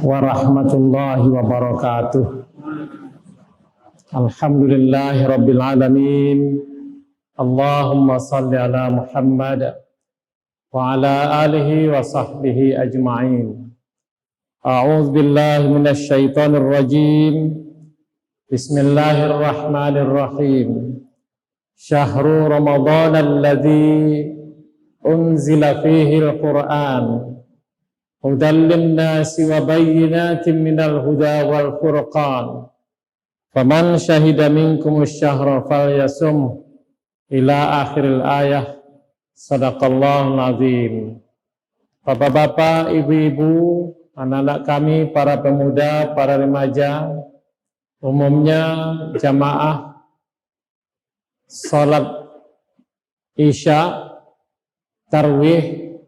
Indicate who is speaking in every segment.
Speaker 1: warahmatullahi wabarakatuh. Alhamdulillahi rabbil alamin. Allahumma salli ala Muhammad wa ala alihi wa sahbihi ajma'in. A'udzu billahi minasy syaithanir rajim. Bismillahirrahmanirrahim. Syahrul Ramadan alladzi unzila fihi al-Qur'an hudan lin-nasi wa bayyinatin minal huda wal furqan. Faman syahida minkumus syahra falyasum ila akhiril ayah. Sadaqallahul azim. Bapak-bapak, ibu-ibu, anak-anak kami, para pemuda, para remaja, umumnya jamaah salat Isya, Tarwih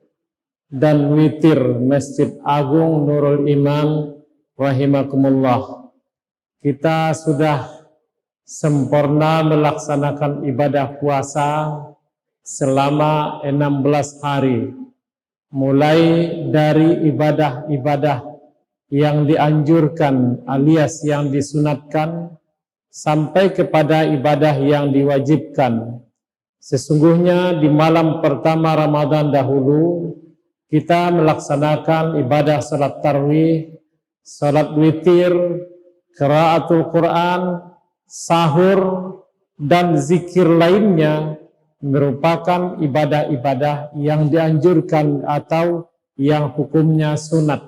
Speaker 1: dan witir Masjid Agung Nurul Iman rahimakumullah. Kita sudah sempurna melaksanakan ibadah puasa selama 16 hari, mulai dari ibadah-ibadah yang dianjurkan alias yang disunatkan sampai kepada ibadah yang diwajibkan. Sesungguhnya di malam pertama Ramadan dahulu kita melaksanakan ibadah salat tarawih, salat witir, qiraatul Quran, sahur, dan zikir lainnya merupakan ibadah-ibadah yang dianjurkan atau yang hukumnya sunat.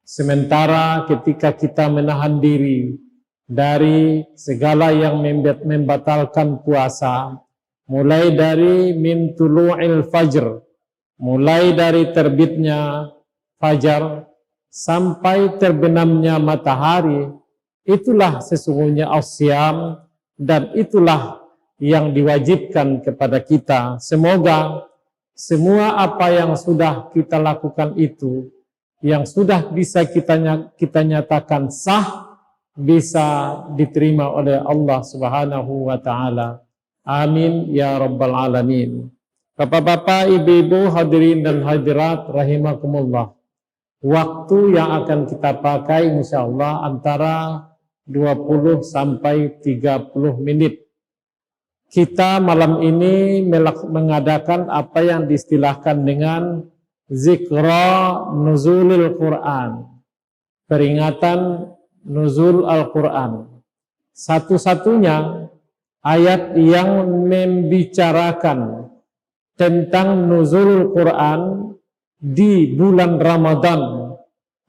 Speaker 1: Sementara ketika kita menahan diri dari segala yang membatalkan puasa, mulai dari min tulu'il fajr, mulai dari terbitnya fajar sampai terbenamnya matahari, itulah sesungguhnya as-siyam, dan itulah yang diwajibkan kepada kita. Semoga semua apa yang sudah kita lakukan itu, yang sudah bisa kita nyatakan sah, bisa diterima oleh Allah Subhanahu wa ta'ala. Amin ya rabbal alamin. Bapak-bapak, ibu-ibu, hadirin dan hadirat rahimakumullah. Waktu yang akan kita pakai insyaallah antara 20 sampai 30 menit. Kita malam ini mengadakan apa yang diistilahkan dengan Zikra Nuzulil Quran, peringatan Nuzul Al-Quran. Satu-satunya ayat yang membicarakan tentang Nuzul Quran di bulan Ramadan,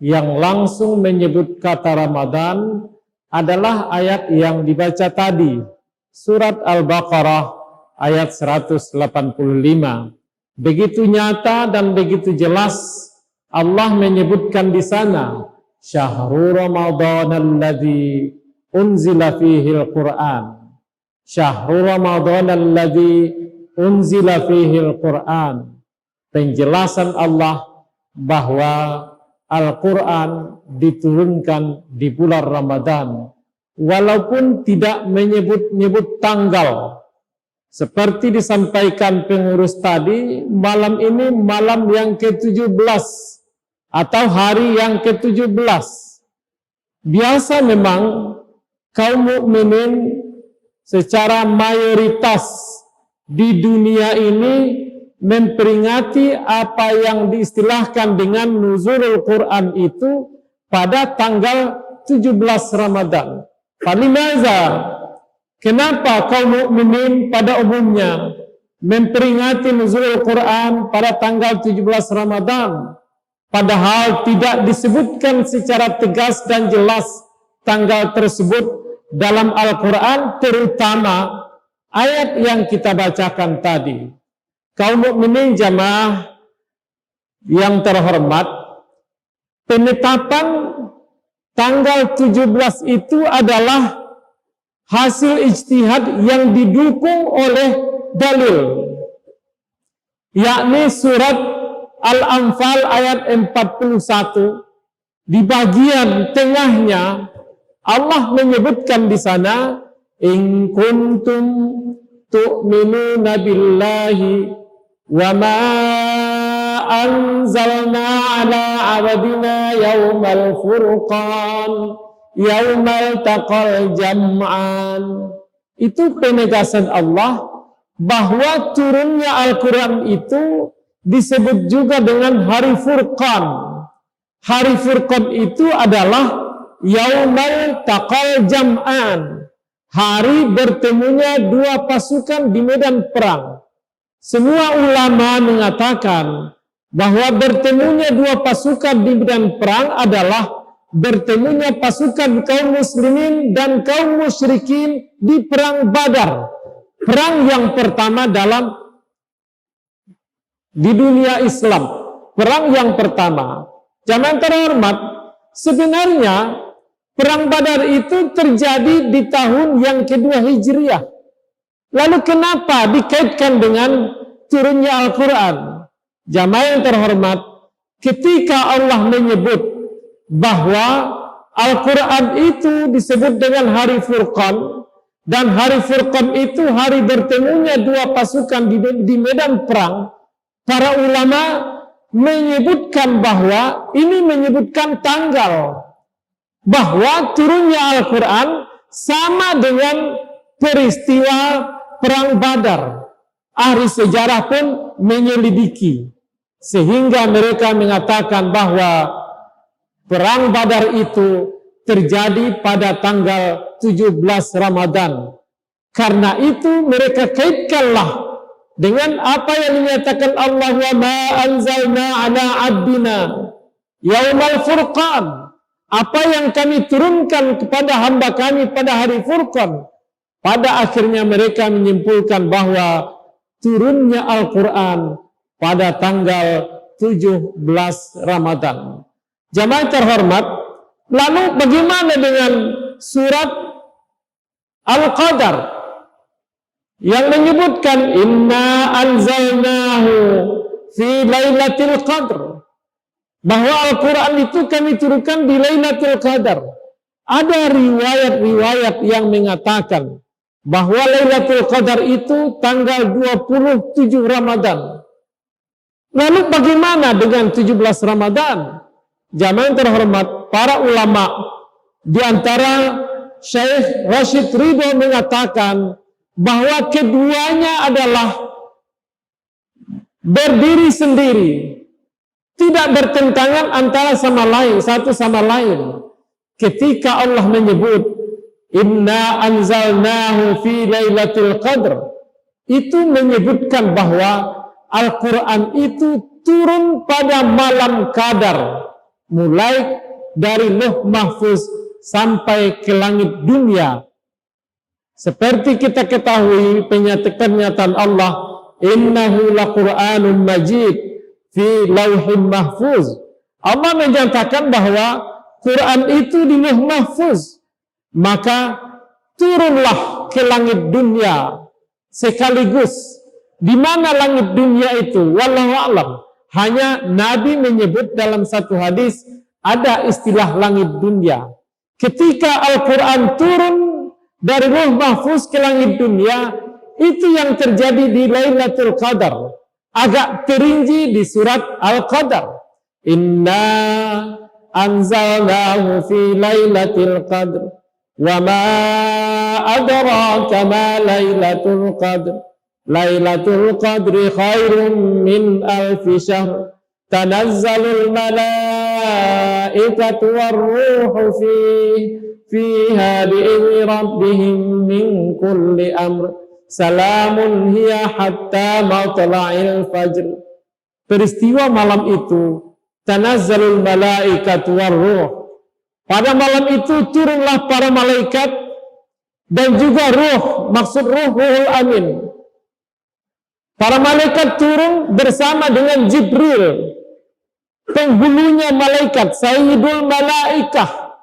Speaker 1: yang langsung menyebut kata Ramadan, adalah ayat yang dibaca tadi, surat Al-Baqarah ayat 185. Begitu nyata dan begitu jelas Allah menyebutkan di sana, Syahrul Ramadan alladzi unzila fihi al-Quran. Syahrul Ramadan alladzi unzila fihi al-Quran. Penjelasan Allah bahwa Al-Quran diturunkan di bulan Ramadan, walaupun tidak menyebut tanggal. Seperti disampaikan pengurus tadi, malam ini malam yang ke-17 atau hari yang ke-17. Biasa memang kaum mukminin secara mayoritas di dunia ini memperingati apa yang diistilahkan dengan Nuzulul Quran itu pada tanggal 17 Ramadan. Falimaza, kenapa kaum mukminin pada umumnya memperingati Nuzulul Quran pada tanggal 17 Ramadan, padahal tidak disebutkan secara tegas dan jelas tanggal tersebut dalam Al-Quran, terutama ayat yang kita bacakan tadi. Kaum mukminin jamaah yang terhormat, penetapan tanggal 17 itu adalah hasil ijtihad yang didukung oleh dalil, yakni surat Al-Anfal ayat 41. Di bagian tengahnya Allah menyebutkan di sana, in kuntum tu'minuna billahi wa ma anzalna ala abadina yaumal furqan yaumal taqal jam'an. Itu penegasan Allah bahwa turunnya Al-Quran itu disebut juga dengan hari Furqan. Hari Furqan itu adalah yaumal taqal jam'an, hari bertemunya dua pasukan di medan perang. Semua ulama mengatakan bahwa bertemunya dua pasukan di medan perang adalah bertemunya pasukan kaum muslimin dan kaum musyrikin di perang Badar. Perang yang pertama di dunia Islam. Perang yang pertama. Jamaah terhormat, sebenarnya perang Badar itu terjadi di tahun yang kedua Hijriah. Lalu kenapa dikaitkan dengan turunnya Al-Quran? Jamaah yang terhormat, ketika Allah menyebut bahwa Al-Quran itu disebut dengan hari Furqan, dan hari Furqan itu hari bertemunya dua pasukan di medan perang, para ulama menyebutkan bahwa ini menyebutkan tanggal, bahwa turunnya Al-Quran sama dengan peristiwa perang Badar. Ahli sejarah pun menyelidiki, sehingga mereka mengatakan bahwa perang Badar itu terjadi pada tanggal 17 Ramadan. Karena itu mereka kaitkanlah dengan apa yang dinyatakan Allah, wa ma anzalna ala abdina yaumal furqan, apa yang kami turunkan kepada hamba kami pada hari Furqan. Pada akhirnya mereka menyimpulkan bahwa turunnya Al-Quran pada tanggal 17 Ramadan. Jamaah terhormat, lalu bagaimana dengan surat Al-Qadar yang menyebutkan inna anzalnahu fi lailatul qadr, bahwa Al-Quran itu kami turunkan di Lailatul Qadar. Ada riwayat-riwayat yang mengatakan bahwa Lailatul Qadar itu tanggal 27 Ramadan. Lalu bagaimana dengan 17 Ramadan? Jamaah yang terhormat, para ulama di antara Syekh Rashid Ridho mengatakan bahwa keduanya adalah berdiri sendiri, tidak bertentangan antara sama lain, satu sama lain. Ketika Allah menyebut inna anzalnahu fi lailatul qadr, itu menyebutkan bahwa Al-Quran itu turun pada malam Qadar, mulai dari Lauh Mahfuz sampai ke langit dunia. Seperti kita ketahui pernyataan Allah, innahu laqur'anun majid fi lauhin mahfuz. Allah menyatakan bahwa Quran itu di Lauh Mahfuz, maka turunlah ke langit dunia sekaligus. Di mana langit dunia itu? Wallahu a'lam. Hanya Nabi menyebut dalam satu hadis ada istilah langit dunia. Ketika Al-Quran turun dari Lauh Mahfuz ke langit dunia, itu yang terjadi di Lailatul Qadar. Agak terinci di surat Al-Qadar. Inna anzalnahu fi Lailatul Qadr wa ma adraka ma Lailatul Qadr. Lailatul Qadri khairun min alfi syahr. Tanazzalul malaikatu warruhu fiha bi'izni rabbihim min kulli amr. Salamun hiya hatta matla'il fajr. Peristiwa malam itu, tanazzalul malaikatu warruh. Pada malam itu turunlah para malaikat dan juga ruh, maksud ruhul amin. Para malaikat turun bersama dengan Jibril, penghulunya malaikat, Sayyidul Malaikah,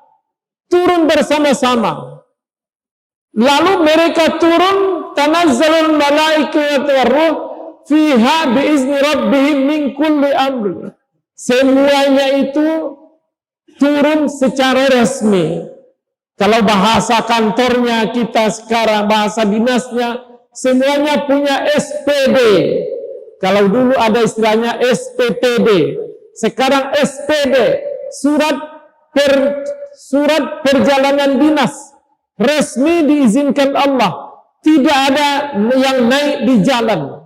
Speaker 1: turun bersama-sama. Lalu mereka turun, tanazzalul malaikatu warruh fiha biizni rabbihim min kulli amr. Semuanya itu turun secara resmi. Kalau bahasa kantornya kita sekarang, bahasa dinasnya, semuanya punya SPD, Kalau dulu ada istilahnya SPPD, sekarang SPD, surat perjalanan dinas, resmi diizinkan Allah, tidak ada yang naik di jalan.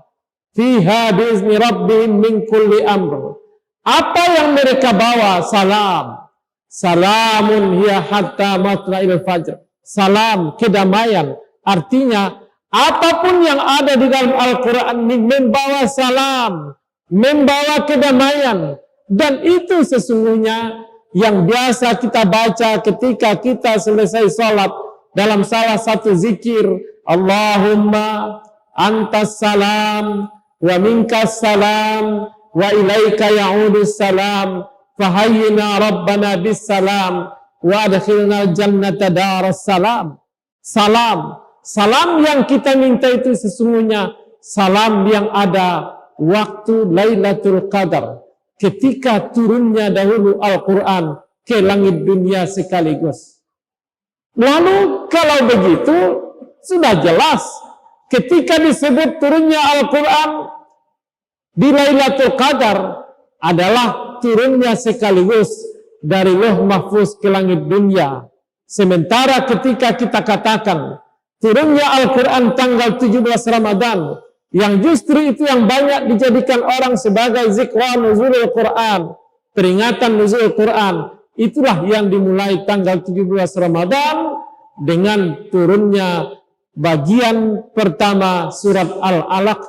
Speaker 1: Fiha biizni rabbihim min kulli amr. Apa yang mereka bawa? Salam. Salamun hiya hatta matla'il fajr. Salam, kedamaian. Artinya, apapun yang ada di dalam Al-Quran ini membawa salam, membawa kedamaian. Dan itu sesungguhnya yang biasa kita baca ketika kita selesai salat dalam salah satu zikir. Allahumma antas salam wa minkas salam wa ilaika ya'udus salam fahayyina rabbana bis salam wa adkhilna jannata daras salam. Salam yang kita minta itu sesungguhnya salam yang ada waktu Lailatul Qadar, ketika turunnya dahulu Al-Quran ke langit dunia sekaligus. Lalu kalau begitu sudah jelas ketika disebut turunnya Al-Quran di Lailatul Qadar adalah turunnya sekaligus dari Lauh Mahfuz ke langit dunia. Sementara ketika kita katakan turunnya Al-Quran tanggal 17 Ramadan, yang justru itu yang banyak dijadikan orang sebagai zikra nuzulul Quran, peringatan nuzul Quran, itulah yang dimulai tanggal 17 Ramadan dengan turunnya bagian pertama surat Al-Alaq,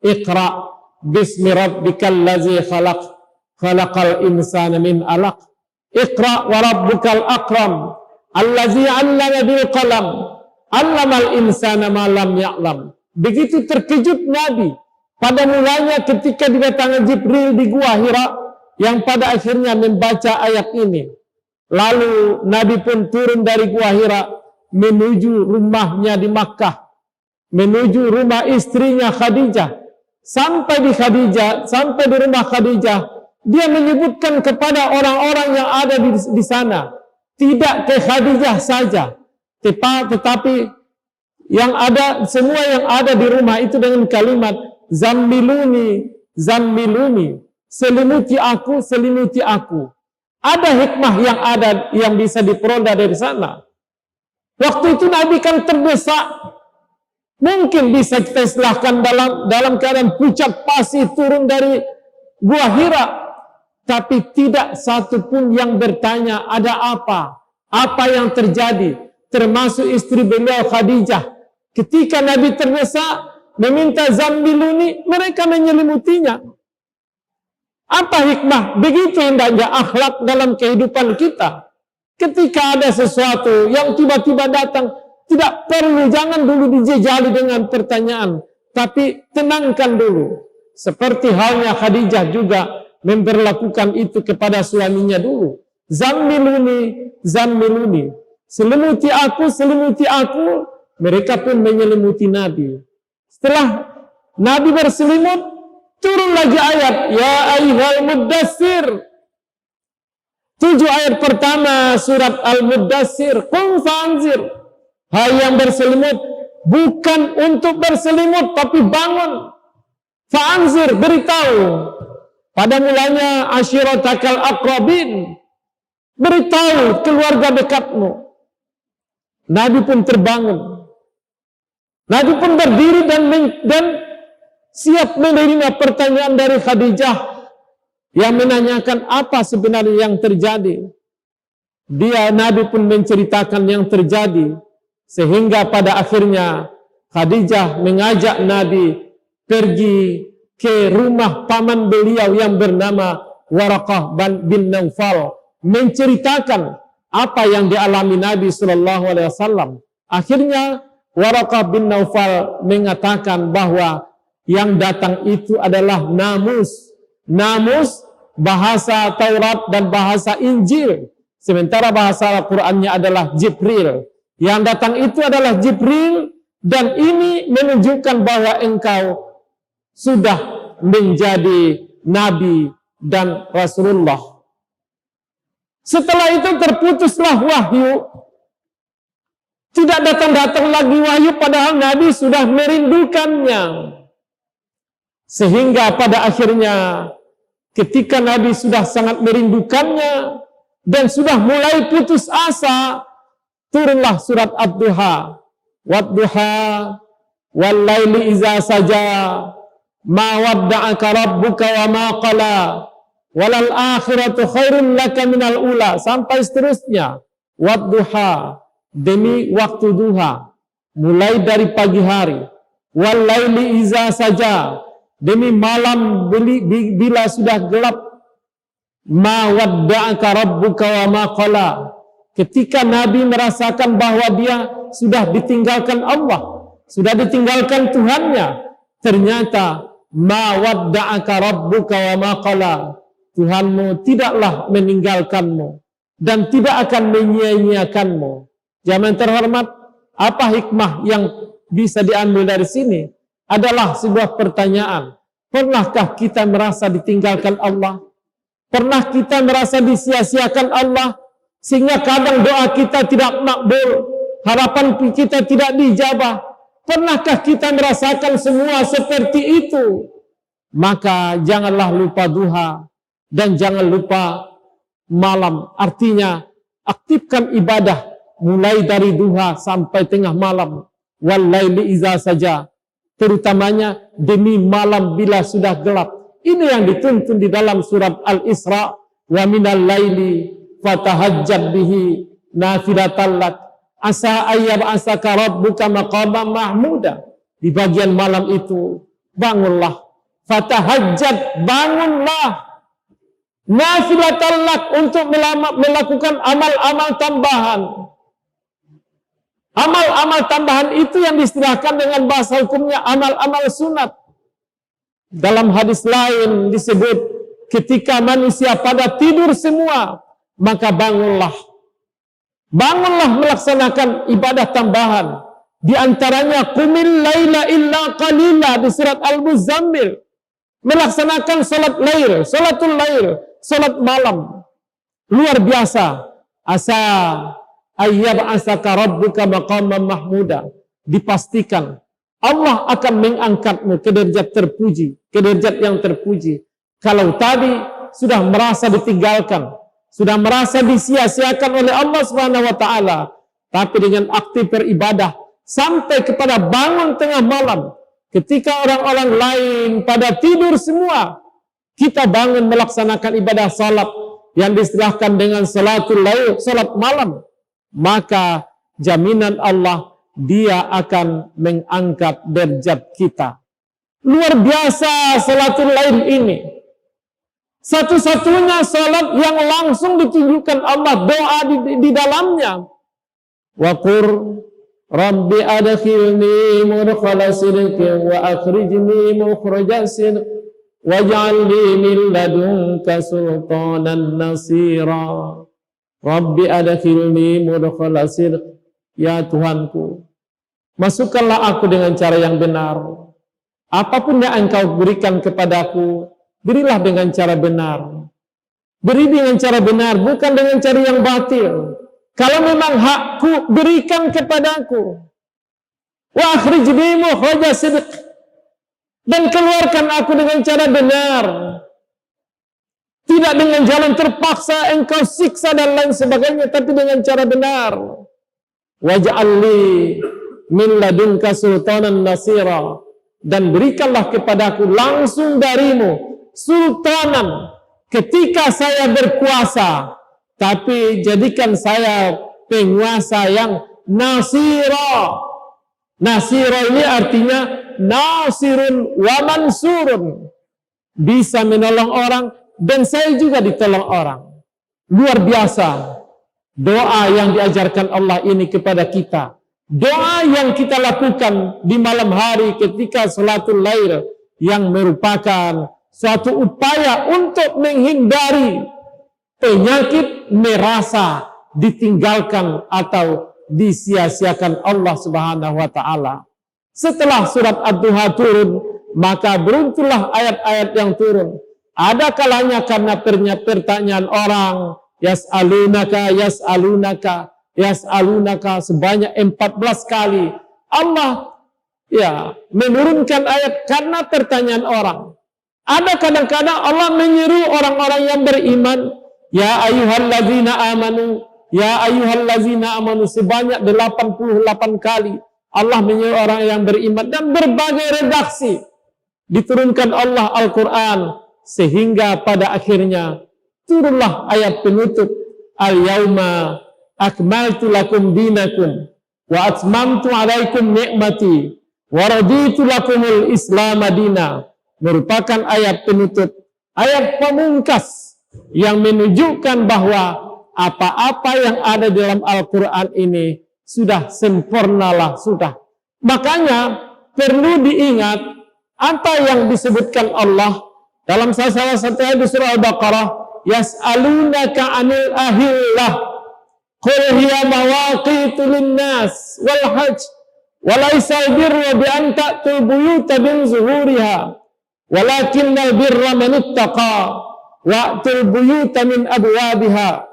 Speaker 1: Iqra bismi rabbikal ladzi khalaq, khalaqal insana min alaq, Iqra wa rabbukal akram, allazi 'allama bil qalam, 'allamal insana ma lam ya'lam. Begitu terkejut Nabi pada mulanya ketika didatangi Jibril di Gua Hira yang pada akhirnya membaca ayat ini. Lalu Nabi pun turun dari Gua Hira menuju rumahnya di Makkah, menuju rumah istrinya Khadijah. Sampai di rumah Khadijah, dia menyebutkan kepada orang-orang yang ada di sana, tidak ke Khadijah saja, tetapi yang ada, semua yang ada di rumah itu dengan kalimat zammiluni, zammiluni, selimuti aku, selimuti aku. Ada hikmah yang ada yang bisa diperoleh dari sana. Waktu itu Nabi kan terdesak, mungkin bisa kita istilahkan dalam keadaan pucat pasi turun dari Gua Hira, tapi tidak satu pun yang bertanya ada apa yang terjadi, termasuk istri beliau Khadijah. Ketika Nabi terdesak meminta zammiluni, mereka menyelimutinya. Apa hikmah? Begitu hendaknya akhlak dalam kehidupan kita. Ketika ada sesuatu yang tiba-tiba datang, tidak perlu, jangan dulu dijejali dengan pertanyaan, tapi tenangkan dulu. Seperti halnya Khadijah juga memperlakukan itu kepada suaminya dulu. Zammiluni, zammiluni, selimuti aku, selimuti aku. Mereka pun menyelimuti Nabi. Setelah Nabi berselimut, turun lagi ayat, ya ayyuhal muddassir. 7 ayat pertama surat Al-Muddassir, qum fa'anzir. Hai yang berselimut, bukan untuk berselimut tapi bangun. Fa'anzir, beritahu. Pada mulanya ashiratakal aqrabin, beritahu keluarga dekatmu. Nabi pun terbangun. Nabi pun berdiri dan siap menerima pertanyaan dari Khadijah yang menanyakan apa sebenarnya yang terjadi. Nabi pun menceritakan yang terjadi, sehingga pada akhirnya Khadijah mengajak Nabi pergi ke rumah paman beliau yang bernama Waraqah bin Naufal, menceritakan apa yang dialami Nabi SAW. Akhirnya Waraqah bin Naufal mengatakan bahwa yang datang itu adalah namus bahasa Taurat dan bahasa Injil, sementara bahasa Al-Qur'annya adalah Jibril. Yang datang itu adalah Jibril, dan ini menunjukkan bahwa engkau sudah menjadi Nabi dan Rasulullah. Setelah itu terputuslah wahyu. Tidak datang-datang lagi wahyu, padahal Nabi sudah merindukannya. Sehingga pada akhirnya ketika Nabi sudah sangat merindukannya dan sudah mulai putus asa, turunlah surat Ad-Duha. Wad-duha wal laili iza saja ma wadda'aka rabbuka wa ma qala walal akhiratu khairun laka minal ula, sampai seterusnya. Wad-duha, demi waktu duha, mulai dari pagi hari. Wal laili iza saja, demi malam bila sudah gelap. Ma wadda'aka rabbuka wa ma qala, ketika Nabi merasakan bahwa dia sudah ditinggalkan Allah, sudah ditinggalkan Tuhannya, ternyata ma wadda'aka rabbuka wa ma qala, Tuhanmu tidaklah meninggalkanmu dan tidak akan menyia-nyiakanmu. Zaman terhormat, apa hikmah yang bisa diambil dari sini? Adalah sebuah pertanyaan. Pernahkah kita merasa ditinggalkan Allah? Pernah kita merasa disia-siakan Allah? Sehingga kadang doa kita tidak makbul, harapan kita tidak dijabah. Pernahkah kita merasakan semua seperti itu? Maka janganlah lupa duha dan jangan lupa malam. Artinya aktifkan ibadah mulai dari duha sampai tengah malam. Wal laili iza saja, terutamanya demi malam bila sudah gelap. Ini yang dituntun di dalam surat Al-Isra. Wa minal laili fatahajjad bihi nafilatan lak asa ayyab asaka rabbuka maqaman mahmuda. Di bagian malam itu bangunlah, fatahajjad, bangunlah, nafilatan lak, untuk melakukan amal-amal tambahan. Amal-amal tambahan itu yang diistilahkan dengan bahasa hukumnya amal-amal sunat. Dalam hadis lain disebut ketika manusia pada tidur semua, maka bangunlah. Bangunlah melaksanakan ibadah tambahan. Di antaranya qumil laila illa qalila di surat Al-Muzammil. Melaksanakan salat lail, salatul lail, salat malam. Luar biasa. Asa ayyab asaka rabbuka maqaman mahmuda. Dipastikan Allah akan mengangkatmu ke derajat terpuji, ke derajat yang terpuji. Kalau tadi sudah merasa ditinggalkan, sudah merasa disia-siakan oleh Allah Subhanahu wa taala, tapi dengan aktif beribadah sampai kepada bangun tengah malam, ketika orang-orang lain pada tidur semua, kita bangun melaksanakan ibadah salat yang diistilahkan dengan salatul lail, salat malam, maka jaminan Allah, Dia akan mengangkat derajat kita. Luar biasa salatul lail ini. Satu-satunya salat yang langsung ditunjukkan Allah doa di dalamnya. Wa qur rabbi adkhilni mudkhala sidqin wa akhrijni mukhraja sidq waj'al li min ladunka sultanan nasira. Rabbi adkhilni mudkhala sidq. Ya Tuhanku, masukkanlah aku dengan cara yang benar. Apapun yang Engkau berikan kepadaku, berilah dengan cara benar. Beri dengan cara benar, bukan dengan cara yang batil. Kalau memang hakku, berikan kepadaku. Wa akhrijni mukhraja sidq, dan keluarkan aku dengan cara benar. Tidak dengan jalan terpaksa Engkau siksa dan lain sebagainya, tapi dengan cara benar. Waj'alli min ladunka sultanan nasira, dan berikanlah kepadaku langsung darimu sultanan ketika saya berkuasa, tapi jadikan saya penguasa yang nasira. Nasira ini artinya nasirun wa mansurun, bisa menolong orang dan saya juga ditolong orang. Luar biasa doa yang diajarkan Allah ini kepada kita. Doa yang kita lakukan di malam hari ketika salatul lail, yang merupakan suatu upaya untuk menghindari penyakit merasa ditinggalkan atau disia-siakan Allah Subhanahu wa taala. Setelah surat Ad-Duha turun, maka beruntullah ayat-ayat yang turun. Ada kalanya karena pertanyaan orang, yas'alunaka, yas'alunaka, yas'alunaka sebanyak 14 kali. Allah ya menurunkan ayat karena pertanyaan orang. Ada kadang-kadang Allah menyeru orang-orang yang beriman, ya ayyuhallazina amanu, ya ayyuhallazina amanu, sebanyak 88 kali Allah menyeru orang yang beriman, dan berbagai redaksi diturunkan Allah Al-Quran, sehingga pada akhirnya turunlah ayat penutup, al-yauma akmaltu lakum dinakum wa atmamtu alaikum ni'mati wa raditu lakumul islam madina, merupakan ayat penutup, ayat pemungkas yang menunjukkan bahwa apa-apa yang ada dalam Al-Quran ini sudah sempurnalah, sudah. Makanya perlu diingat apa yang disebutkan Allah dalam salah satu ayat di surah Al-Baqarah, yas'alunaka 'anil ahillah qul hiya mawaqitu lin-nas wal hajj wa laysal birra bi an ta'tul buyuta min zuhuriha walakinnal birra man ittaqa wa'tul buyuta min abwabiha.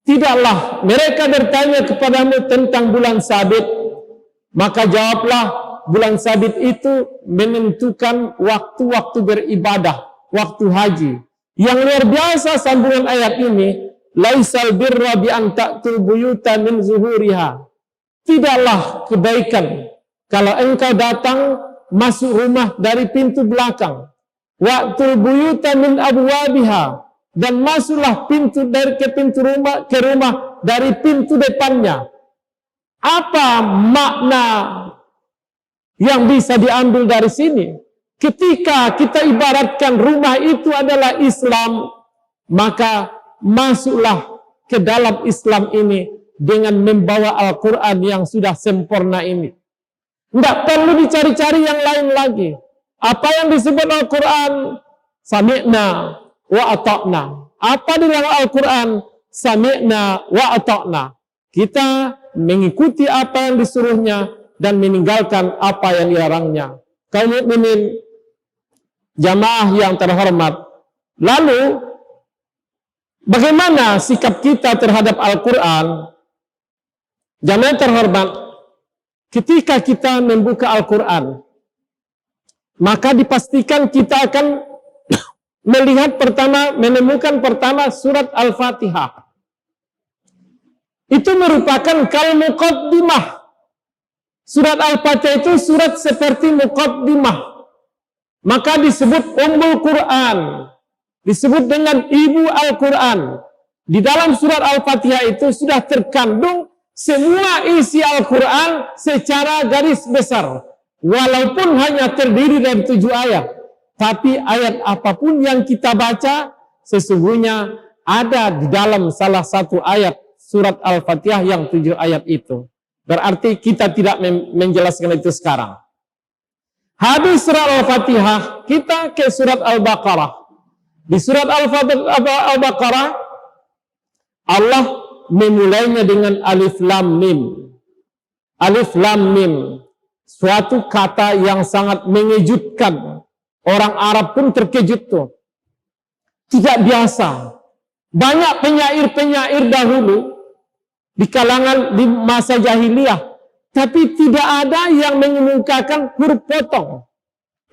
Speaker 1: Tidaklah mereka bertanya kepadamu tentang bulan sabit, maka jawablah, bulan sabit itu menentukan waktu-waktu beribadah, waktu haji. Yang luar biasa sambungan ayat ini, laisal birra bi an ta'tul buyuta min zuhuriha. Tidaklah kebaikan kalau engkau datang masuk rumah dari pintu belakang. Wa'tul buyuta min abwabiha, dan masuklah pintu dari ke rumah dari pintu depannya. Apa makna yang bisa diambil dari sini? Ketika kita ibaratkan rumah itu adalah Islam, maka masuklah ke dalam Islam ini dengan membawa Al-Quran yang sudah sempurna ini. Tidak perlu dicari-cari yang lain lagi. Apa yang disebut Al-Quran? Sami'na wa ata'na. Apa di dalam Al-Quran? Sami'na wa ata'na. Kita mengikuti apa yang disuruhnya dan meninggalkan apa yang dilarangnya. Kaum mukminin, jamaah yang terhormat. Lalu, bagaimana sikap kita terhadap Al-Quran? Jamaah terhormat, ketika kita membuka Al-Quran, maka dipastikan kita akan menemukan pertama surat Al-Fatihah. Itu merupakan muqaddimah. Surat Al-Fatihah itu surat seperti muqaddimah. Maka disebut Ummul Quran, disebut dengan Ibu Al-Quran. Di dalam surat Al-Fatihah itu sudah terkandung semua isi Al-Quran secara garis besar. Walaupun hanya terdiri dari 7 ayat. Tapi ayat apapun yang kita baca, sesungguhnya ada di dalam salah satu ayat surat Al-Fatihah yang 7 ayat itu. Berarti kita tidak menjelaskan itu sekarang. Habis surat Al-Fatihah, kita ke surat Al-Baqarah. Di surat Al-Baqarah, Allah memulainya dengan Alif Lam Mim. Alif Lam Mim. Suatu kata yang sangat mengejutkan. Orang Arab pun terkejut tuh. Tidak biasa. Banyak penyair-penyair dahulu di kalangan di masa jahiliyah, tapi tidak ada yang mengemukakan huruf potong.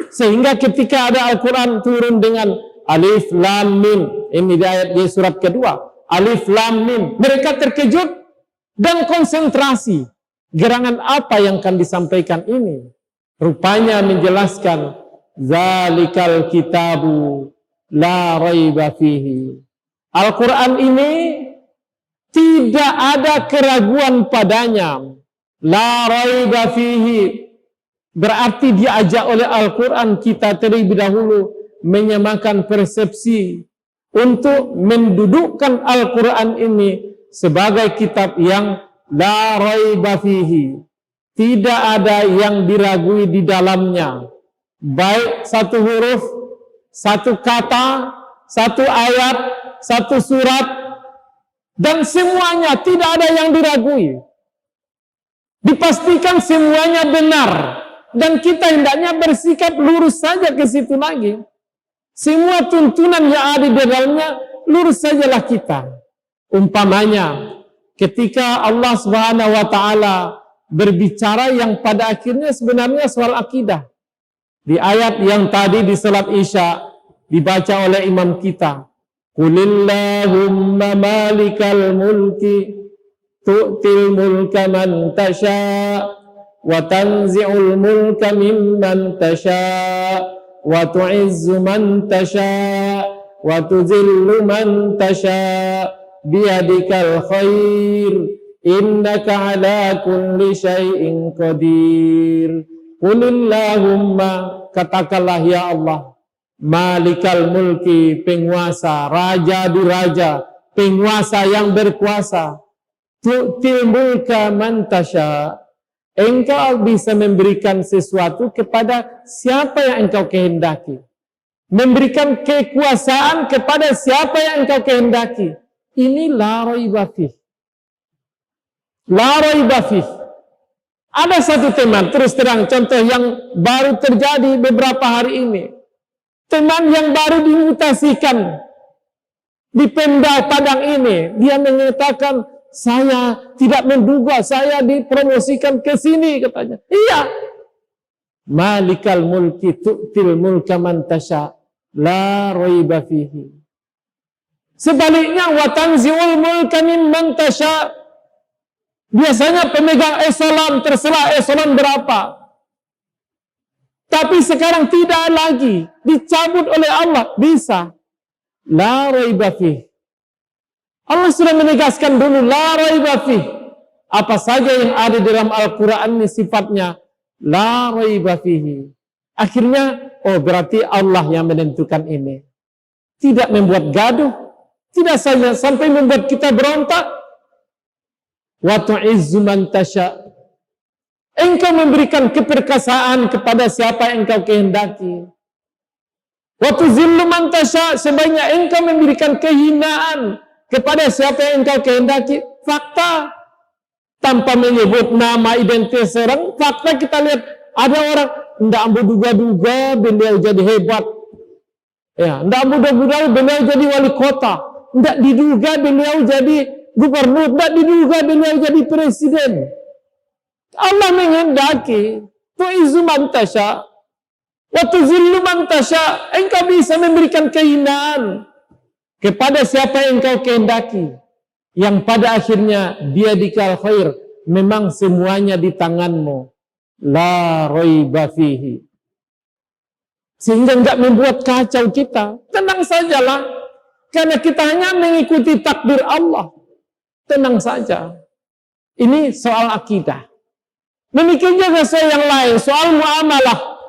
Speaker 1: Sehingga ketika ada Al-Quran turun dengan Alif Lam Mim, ini di surat kedua, Alif Lam Mim, mereka terkejut dan konsentrasi. Gerangan apa yang akan disampaikan ini? Rupanya menjelaskan zalikal kitabu la raiba fihi. Al-Quran ini tidak ada keraguan padanya. La raiba fihi. Berarti diajak oleh Al-Quran kita terlebih dahulu menyamakan persepsi untuk mendudukkan Al-Quran ini sebagai kitab yang la raiba fihi. Tidak ada yang diragui di dalamnya. Baik satu huruf, satu kata, satu ayat, satu surat, dan semuanya tidak ada yang diragui. Dipastikan semuanya benar, dan kita hendaknya bersikap lurus saja ke situ lagi. Semua tuntunan yang ada di dalamnya lurus sajalah kita. Umpamanya, ketika Allah Subhanahu wa Ta'ala berbicara yang pada akhirnya sebenarnya soal akidah. Di ayat yang tadi di salat Isya dibaca oleh imam kita, Qulillahumma malikal mulki tu'til mulka man tasha wa tanzi'ul mulka mimman tasha wa tu'izzu man tasha wa tuzillu man tasha biyadikal khair innaka ala kulli syai'in qadir. Qulillahumma, katakanlah ya Allah, malikal mulki, penguasa, raja di raja, penguasa yang berkuasa, tu'til mulka man tasha, engkau bisa memberikan sesuatu kepada siapa yang engkau kehendaki, memberikan kekuasaan kepada siapa yang engkau kehendaki. Ini la raiba fih. La raiba fih. Ada satu teman, terus terang, contoh yang baru terjadi beberapa hari ini. Teman yang baru dimutasikan di Pemda Padang ini, dia mengatakan, saya tidak menduga saya dipromosikan ke sini, katanya. Iya. Malikal mulki tu'til mulka man tasha, la raiba fihi. Sebaliknya, wa tanzi'ul mulka mimman tasha. Biasanya pemegang eselon, terserah eselon berapa. Tapi sekarang tidak lagi. Dicabut oleh Allah. Bisa. La raiba fih. Allah sudah menegaskan dulu. La raiba fih. Apa saja yang ada dalam Al-Quran ini sifatnya. La raiba fihi. Akhirnya, oh berarti Allah yang menentukan ini. Tidak membuat gaduh. Tidak saja sampai membuat kita berontak. Wa tu'izzu man tasha. Engkau memberikan keperkasaan kepada siapa yang engkau kehendaki. Wa tuzillu man tasha, sebaliknya engkau memberikan kehinaan kepada siapa yang engkau kehendaki. Fakta, tanpa menyebut nama identitas orang, fakta kita lihat ada orang ndak ambu duga-duga beliau jadi hebat. Ya, ndak ambu duga-duga beliau jadi wali kota. Ndak diduga beliau jadi gubernur, tidak diduga beliau jadi presiden. Allah menghendaki, tu'izzu man tasha wa tuzillu man tasha. Engkau bisa memberikan kehinaan kepada siapa yang engkau kehendaki, yang pada akhirnya biyadikal khair, memang semuanya di tanganmu. La raiba fihi. Sehingga enggak membuat kacau kita. Tenang sajalah, karena kita hanya mengikuti takdir Allah. Tenang saja. Ini soal akidah. Demikian juga soal yang lain, soal muamalah.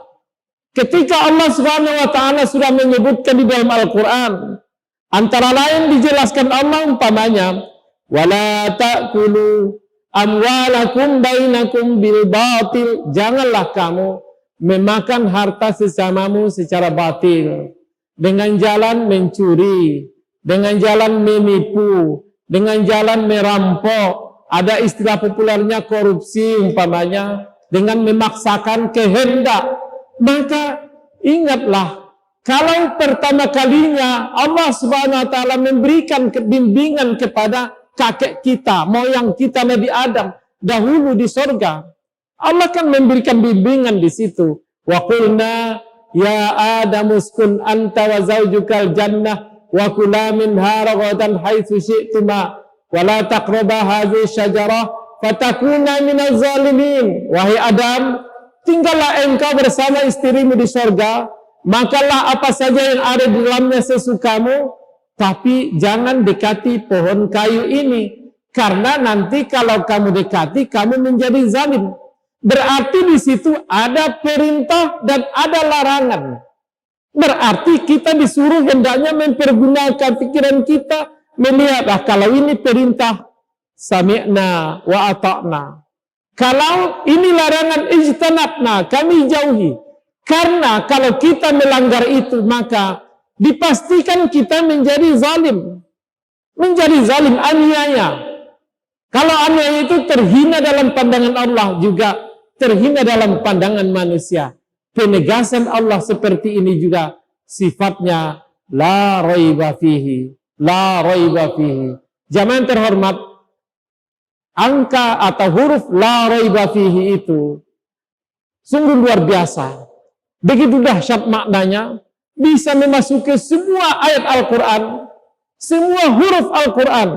Speaker 1: Ketika Allah Subhanahu wa taala sudah menyebutkan di dalam Al-Qur'an, antara lain dijelaskan Allah umpamanya, wala ta'kulu amwalakum bainakum bil batil. Janganlah kamu memakan harta sesamamu secara batil, dengan jalan mencuri, dengan jalan menipu, dengan jalan merampok, ada istilah populernya korupsi umpamanya, dengan memaksakan kehendak. Maka ingatlah, kalau pertama kalinya Allah Subhanahu wa taala memberikan bimbingan kepada kakek kita, moyang kita Nabi Adam dahulu di sorga, Allah kan memberikan bimbingan di situ. Wa qulna ya Adamu uskun anta wa zaujukal jannah wa kula minha ragadan haitsu syi'tuma wa la taqraba hadhihi syajarah fatakuna minaz zalimin. Wahai Adam, tinggallah engkau bersama istrimu di surga, makanlah apa saja yang ada di dalamnya sesukamu, tapi jangan dekati pohon kayu ini, karena nanti kalau kamu dekati kamu menjadi zalim. Berarti di situ ada perintah dan ada larangan. Berarti kita disuruh hendaknya mempergunakan pikiran kita, melihat kalau ini perintah sami'na wa ata'na. Kalau ini larangan ijtanabna, kami jauhi. Karena kalau kita melanggar itu, maka dipastikan kita menjadi zalim. Menjadi zalim, aniaya. Kalau aniaya itu terhina dalam pandangan Allah, juga terhina dalam pandangan manusia. Penegasan Allah seperti ini juga sifatnya la raiba fihi, la raiba fihi. Jamaah terhormat, angka atau huruf la raiba fihi itu sungguh luar biasa. Begitu dahsyat maknanya, bisa memasuki semua ayat Al-Quran, semua huruf Al-Quran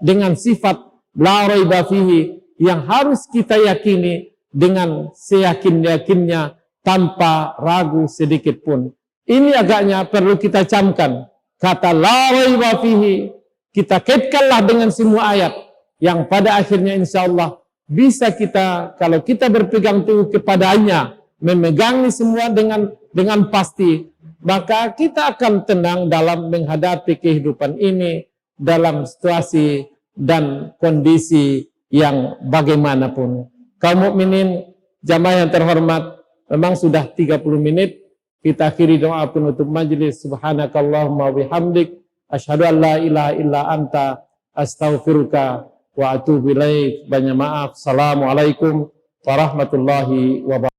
Speaker 1: dengan sifat la raiba fihi yang harus kita yakini dengan seyakin-yakinnya tanpa ragu sedikit pun. Ini agaknya perlu kita camkan. Kata la raiba fihi, kita kaitkanlah dengan semua ayat yang pada akhirnya insya Allah bisa kita, kalau kita berpegang teguh kepadanya, memegangi semua dengan pasti, maka kita akan tenang dalam menghadapi kehidupan ini dalam situasi dan kondisi yang bagaimanapun. Kaum mukminin, jamaah yang terhormat, memang sudah 30 menit. Kita akhiri doa penutup majelis. Subhanakallahumma bihamdik, asyhadu an la ilaha illa anta, astaghfiruka wa atubu ilaik. Banyak maaf. Assalamualaikum warahmatullahi wabarakatuh.